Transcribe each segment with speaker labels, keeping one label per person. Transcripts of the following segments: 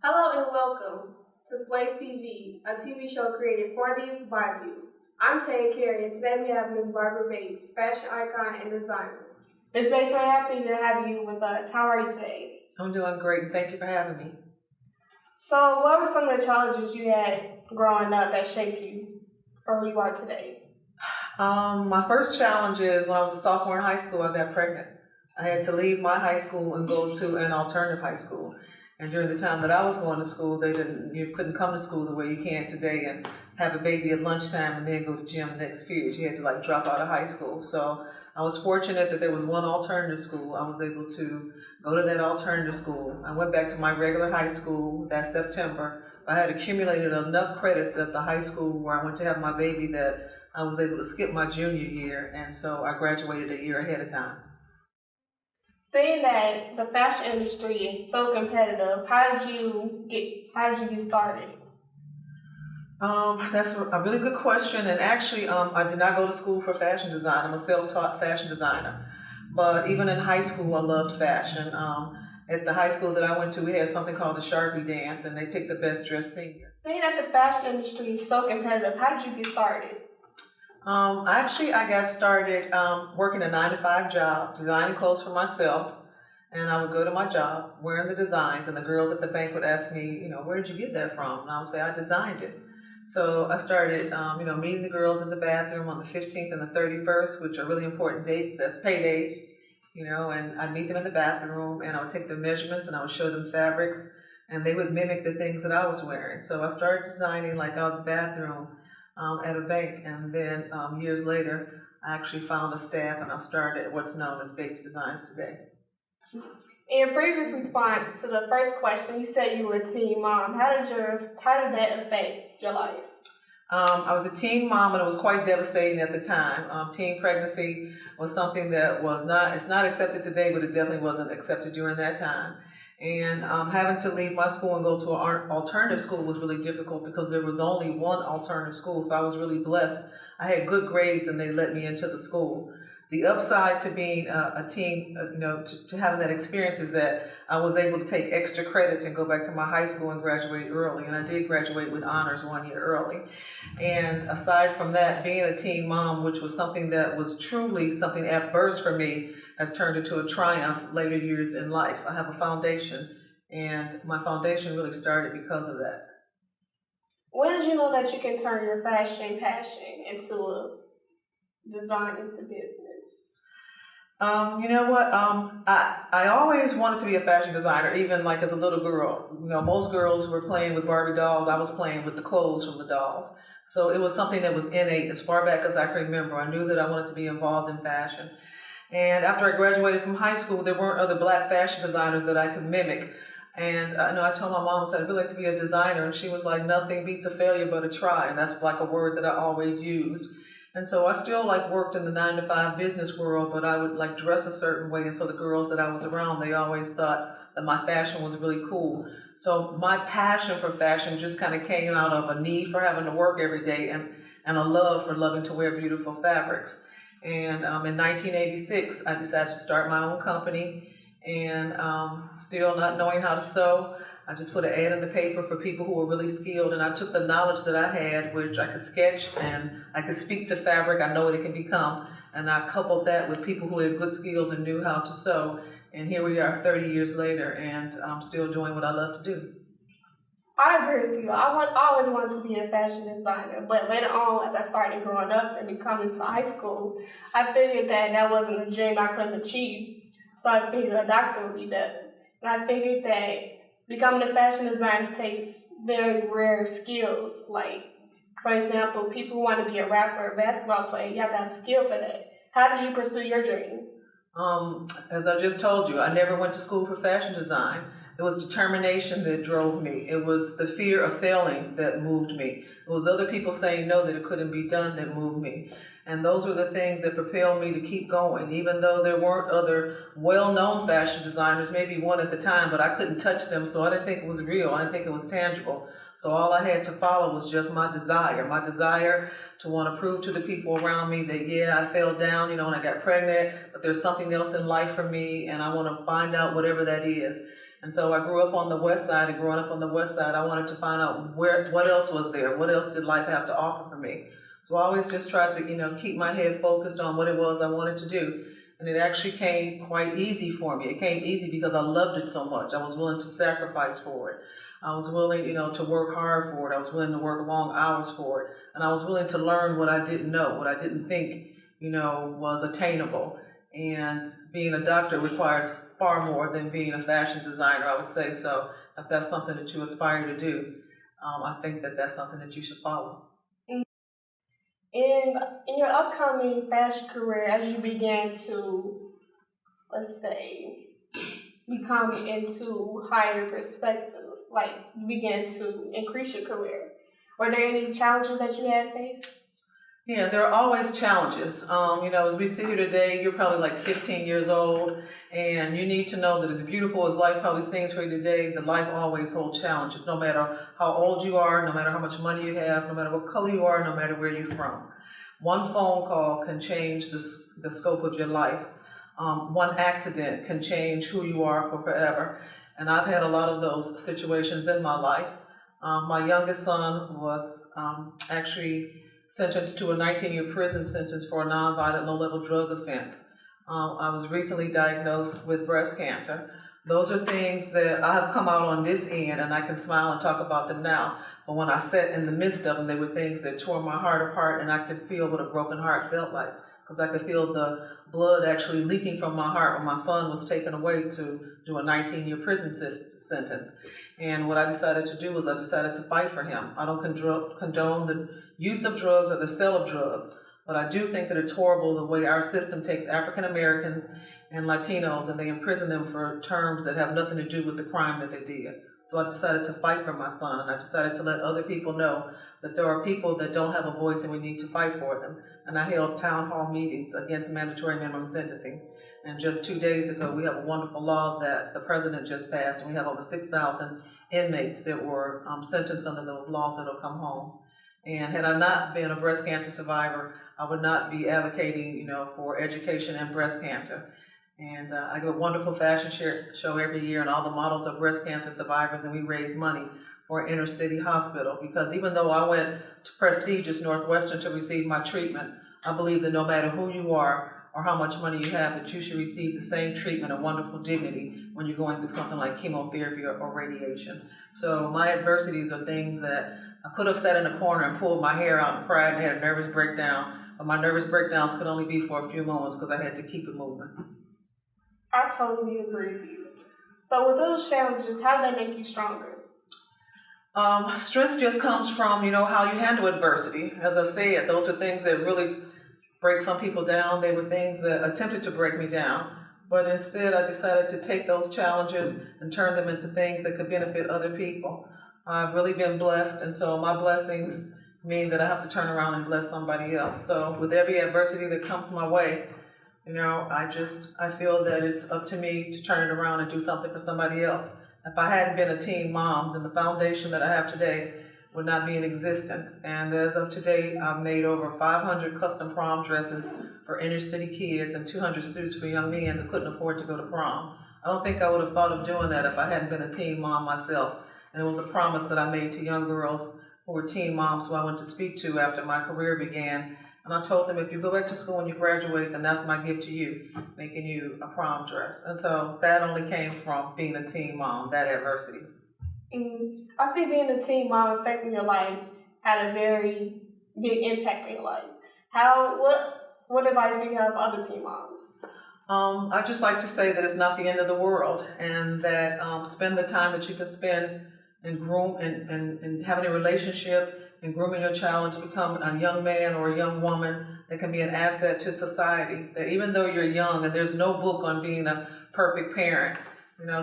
Speaker 1: Hello and welcome to Sway TV, a TV show created for you by you. I'm Tayah, Carey, and today we have Ms. Barbara Bates, fashion icon and designer. Ms. Bates, we're happy to have you with us. How are you today?
Speaker 2: I'm doing great. Thank you for having me.
Speaker 1: So, what were some of the challenges you had growing up that shaped you for who you are today?
Speaker 2: My first challenge is when I was a sophomore in high school, I got pregnant. I had to leave my high school and go to an alternative high school. And during the time that I was going to school, you couldn't come to school the way you can today and have a baby at lunchtime and then go to gym next period. You had to drop out of high school. So I was fortunate that there was one alternative school. I was able to go to that alternative school. I went back to my regular high school that September. I had accumulated enough credits at the high school where I went to have my baby that I was able to skip my junior year, and so I graduated a year ahead of time.
Speaker 1: Seeing that the fashion industry is so competitive, how did you get started?
Speaker 2: That's a really good question, and actually, I did not go to school for fashion design. I'm a self-taught fashion designer, but even in high school, I loved fashion. At the high school that I went to, we had something called the Sharpie Dance, and they picked the best dressed senior.
Speaker 1: Seeing that the fashion industry is so competitive, how did you get started?
Speaker 2: I got started working a 9-to-5 job, designing clothes for myself, and I would go to my job wearing the designs, and the girls at the bank would ask me, where did you get that from? And I would say, I designed it. So I started, meeting the girls in the bathroom on the 15th and the 31st, which are really important dates. That's payday, and I'd meet them in the bathroom, and I would take their measurements, and I would show them fabrics, and they would mimic the things that I was wearing. So I started designing out the bathroom at a bank, and then years later, I actually found a staff, and I started at what's known as Bates Designs today.
Speaker 1: In your previous response to the first question, you said you were a teen mom. How did that affect your life?
Speaker 2: I was a teen mom, and it was quite devastating at the time. Teen pregnancy was something that it's not accepted today, but it definitely wasn't accepted during that time. And having to leave my school and go to an alternative school was really difficult because there was only one alternative school, so I was really blessed. I had good grades, and they let me into the school. The upside to being a teen, to having that experience is that I was able to take extra credits and go back to my high school and graduate early. And I did graduate with honors 1 year early. And aside from that, being a teen mom, which was something that was truly something adverse for me, has turned into a triumph later years in life. I have a foundation, and my foundation really started because of that.
Speaker 1: When did you know that you can turn your fashion passion into a design into business?
Speaker 2: You know what? I always wanted to be a fashion designer, even as a little girl. Most girls were playing with Barbie dolls. I was playing with the clothes from the dolls. So it was something that was innate as far back as I can remember. I knew that I wanted to be involved in fashion. And after I graduated from high school, there weren't other black fashion designers that I could mimic. And I told my mom, I said, I'd really like to be a designer. And she was like, nothing beats a failure but a try. And that's a word that I always used. And so I still worked in the 9-to-5 business world, but I would dress a certain way. And so the girls that I was around, they always thought that my fashion was really cool. So my passion for fashion just kind of came out of a need for having to work every day and a love for loving to wear beautiful fabrics. And in 1986, I decided to start my own company, and still not knowing how to sew, I just put an ad in the paper for people who were really skilled, and I took the knowledge that I had, which I could sketch and I could speak to fabric, I know what it can become, and I coupled that with people who had good skills and knew how to sew, and here we are 30 years later, and I'm still doing what I love to do.
Speaker 1: I agree with you. I always wanted to be a fashion designer, but later on, as I started growing up and becoming to high school, I figured that wasn't a dream I couldn't achieve, so I figured a doctor would be better. And I figured that becoming a fashion designer takes very rare skills. For example, people who want to be a rapper or basketball player, you have to have a skill for that. How did you pursue your dream?
Speaker 2: As I just told you, I never went to school for fashion design. It was determination that drove me. It was the fear of failing that moved me. It was other people saying no, that it couldn't be done, that moved me. And those were the things that propelled me to keep going, even though there weren't other well-known fashion designers, maybe one at the time, but I couldn't touch them, so I didn't think it was real. I didn't think it was tangible. So all I had to follow was just my desire to want to prove to the people around me that, yeah, I fell down, when I got pregnant, but there's something else in life for me, and I want to find out whatever that is. And so I grew up on the west side, and growing up on the west side, I wanted to find out what else was there, what else did life have to offer for me. So I always just tried to, keep my head focused on what it was I wanted to do. And it actually came quite easy for me. It came easy because I loved it so much. I was willing to sacrifice for it. I was willing, to work hard for it. I was willing to work long hours for it. And I was willing to learn what I didn't know, what I didn't think, was attainable. And being a doctor requires far more than being a fashion designer, I would say. So if that's something that you aspire to do, I think that that's something that you should follow.
Speaker 1: In your upcoming fashion career, as you begin to, let's say, become into higher perspectives, like you begin to increase your career, were there any challenges that you had faced?
Speaker 2: Yeah, there are always challenges. As we sit here today, you're probably like 15 years old, and you need to know that as beautiful as life probably seems for you today, that life always holds challenges, no matter how old you are, no matter how much money you have, no matter what color you are, no matter where you're from. One phone call can change the scope of your life. One accident can change who you are for forever. And I've had a lot of those situations in my life. My youngest son was actually sentenced to a 19-year prison sentence for a nonviolent low-level drug offense. I was recently diagnosed with breast cancer. Those are things that I have come out on this end, and I can smile and talk about them now. But when I sat in the midst of them, they were things that tore my heart apart, and I could feel what a broken heart felt like, because I could feel the blood actually leaking from my heart when my son was taken away to do a 19-year prison sentence. And what I decided to do was I decided to fight for him. I don't condone the use of drugs or the sale of drugs, but I do think that it's horrible the way our system takes African Americans and Latinos and they imprison them for terms that have nothing to do with the crime that they did. So I decided to fight for my son. I decided to let other people know that there are people that don't have a voice and we need to fight for them. And I held town hall meetings against mandatory minimum sentencing. And just 2 days ago, we have a wonderful law that the president just passed, and we have over 6,000 inmates that were sentenced under those laws that'll come home. And had I not been a breast cancer survivor, I would not be advocating, for education and breast cancer. And I do a wonderful fashion show every year, and all the models are breast cancer survivors, and we raise money for an inner city hospital. Because even though I went to prestigious Northwestern to receive my treatment, I believe that no matter who you are or how much money you have, that you should receive the same treatment and wonderful dignity when you're going through something like chemotherapy or radiation. So my adversities are things that I could have sat in a corner and pulled my hair out and cried and had a nervous breakdown, but my nervous breakdowns could only be for a few moments because I had to keep it moving.
Speaker 1: I totally agree with you. So with those challenges, how do they make you stronger?
Speaker 2: Strength just comes from, how you handle adversity. As I said, those are things that really break some people down. They were things that attempted to break me down, but instead I decided to take those challenges and turn them into things that could benefit other people. I've really been blessed, and so my blessings mean that I have to turn around and bless somebody else. So with every adversity that comes my way, I feel that it's up to me to turn it around and do something for somebody else. If I hadn't been a teen mom, then the foundation that I have today would not be in existence. And as of today, I've made over 500 custom prom dresses for inner city kids and 200 suits for young men that couldn't afford to go to prom. I don't think I would have thought of doing that if I hadn't been a teen mom myself. And it was a promise that I made to young girls who were teen moms who I went to speak to after my career began. And I told them, if you go back to school and you graduate, then that's my gift to you, making you a prom dress. And so that only came from being a teen mom, that adversity.
Speaker 1: I see being a teen mom affecting your life had a very big impact on your life. What advice do you have for other teen moms?
Speaker 2: I just like to say that it's not the end of the world, and that spend the time that you can spend and groom and having a relationship and grooming your child to become a young man or a young woman that can be an asset to society. That even though you're young, and there's no book on being a perfect parent,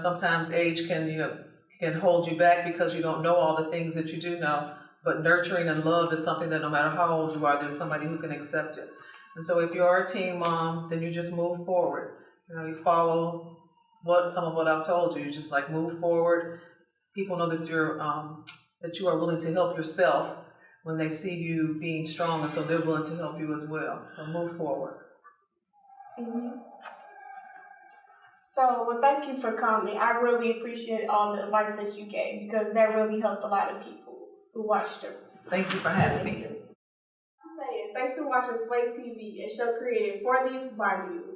Speaker 2: sometimes age can hold you back because you don't know all the things that you do know. But nurturing and love is something that no matter how old you are, there's somebody who can accept it. And so if you are a teen mom, then you just move forward. You follow some of what I've told you. You just move forward. People know that you are willing to help yourself when they see you being strong, and so they're willing to help you as well. So move forward.
Speaker 1: So, well, thank you for coming. I really appreciate all the advice that you gave because that really helped a lot of people who watched it.
Speaker 2: Thank you for having me.
Speaker 1: I'm saying, thanks for watching Sway TV, a show created for the youth by the youth.